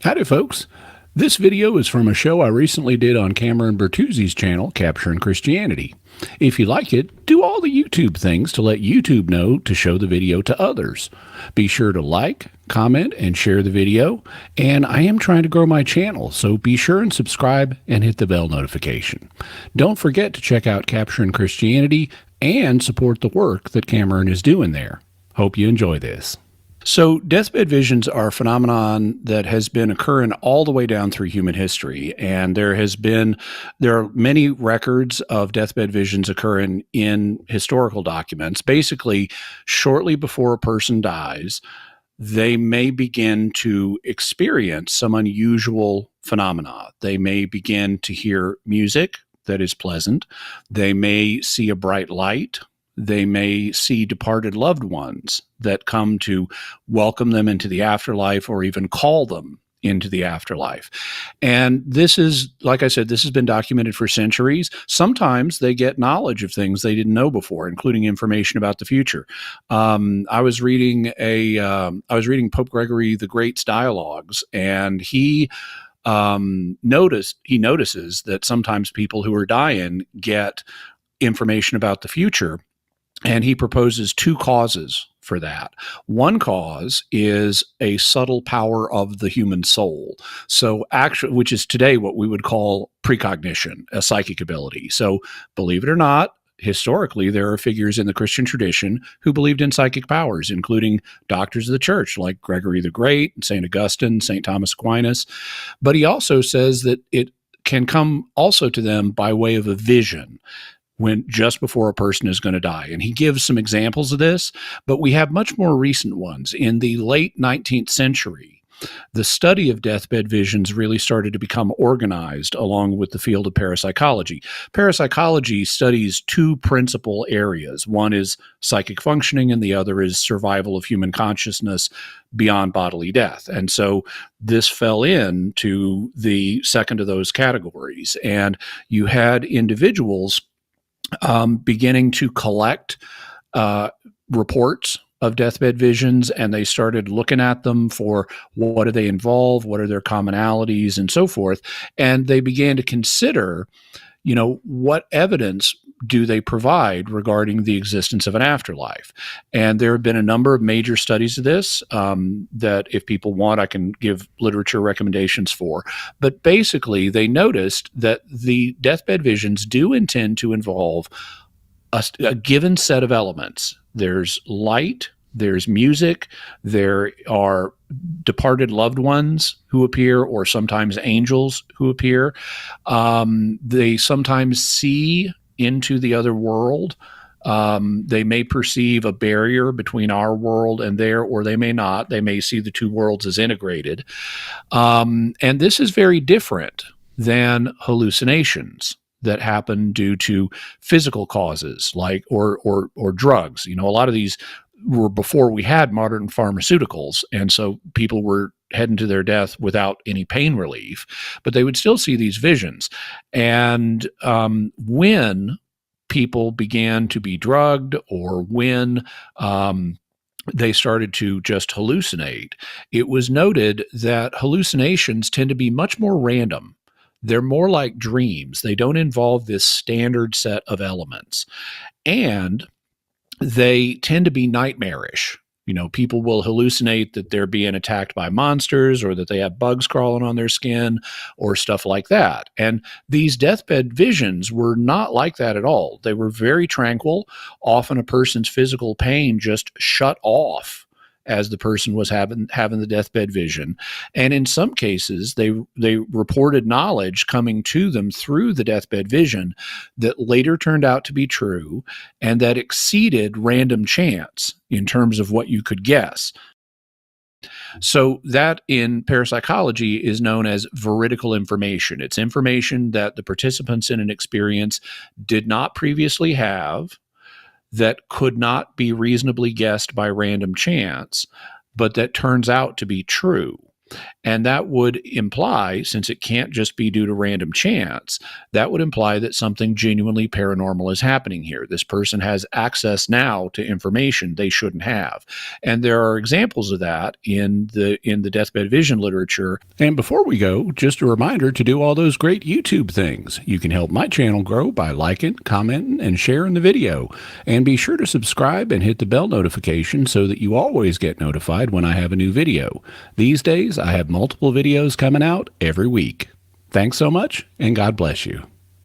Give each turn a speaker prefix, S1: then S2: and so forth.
S1: Howdy, folks. This video is from a show I recently did on Cameron Bertuzzi's channel, Capturing Christianity. If you like it, do all the YouTube things to let YouTube know to show the video to others. Be sure to like, comment, and share the video. And I am trying to grow my channel, so be sure and subscribe and hit the bell notification. Don't forget to check out Capturing Christianity and support the work that Cameron is doing there. Hope you enjoy this. So, deathbed visions are a phenomenon that has been occurring all the way down through human history, and there are many records of deathbed visions occurring in historical documents. Basically, shortly before a person dies, they may begin to experience some unusual phenomena. They may begin to hear music that is pleasant. They may see a bright light. They may see departed loved ones that come to welcome them into the afterlife or even call them into the afterlife. And this is, like I said, this has been documented for centuries. Sometimes they get knowledge of things they didn't know before, including information about the future. I was reading Pope Gregory the Great's dialogues, and he notices that sometimes people who are dying get information about the future. And he proposes two causes for that. One cause is a subtle power of the human soul. So actually, which is today what we would call precognition, a psychic ability. So believe it or not, historically, there are figures in the Christian tradition who believed in psychic powers, including doctors of the church like Gregory the Great, St. Augustine, St. Thomas Aquinas. But he also says that it can come also to them by way of a vision, when just before a person is going to die. And he gives some examples of this, but we have much more recent ones. In the late 19th century, the study of deathbed visions really started to become organized along with the field of parapsychology. Parapsychology studies two principal areas. One is psychic functioning, and the other is survival of human consciousness beyond bodily death. And so this fell into the second of those categories. And you had individuals beginning to collect reports of deathbed visions, and they started looking at them for what do they involve, what are their commonalities, and so forth. And they began to consider, what evidence do they provide regarding the existence of an afterlife? And there have been a number of major studies of this that if people want, I can give literature recommendations for. But basically, they noticed that the deathbed visions do intend to involve a given set of elements. There's light, there's music, there are departed loved ones who appear, or sometimes angels who appear. They sometimes see into the other world. They may perceive a barrier between our world and there, or they may not. They may see the two worlds as integrated. And this is very different than hallucinations that happen due to physical causes, like or drugs. A lot of these were before we had modern pharmaceuticals, and so people were heading to their death without any pain relief, but they would still see these visions. And when people began to be drugged, or when they started to just hallucinate, it was noted that hallucinations tend to be much more random. They're more like dreams. They don't involve this standard set of elements. And they tend to be nightmarish. People will hallucinate that they're being attacked by monsters, or that they have bugs crawling on their skin, or stuff like that. And these deathbed visions were not like that at all. They were very tranquil. Often a person's physical pain just shut off as the person was having the deathbed vision. And in some cases, they reported knowledge coming to them through the deathbed vision that later turned out to be true, and that exceeded random chance in terms of what you could guess. So that in parapsychology is known as veridical information. It's information that the participants in an experience did not previously have, that could not be reasonably guessed by random chance, but that turns out to be true. And that would imply, since it can't just be due to random chance, that would imply that something genuinely paranormal is happening here. This person has access now to information they shouldn't have. And there are examples of that in the deathbed vision literature. And before we go, just a reminder to do all those great YouTube things. You can help my channel grow by liking, commenting, and sharing the video. And be sure to subscribe and hit the bell notification so that you always get notified when I have a new video. These days, I have multiple videos coming out every week. Thanks so much, and God bless you.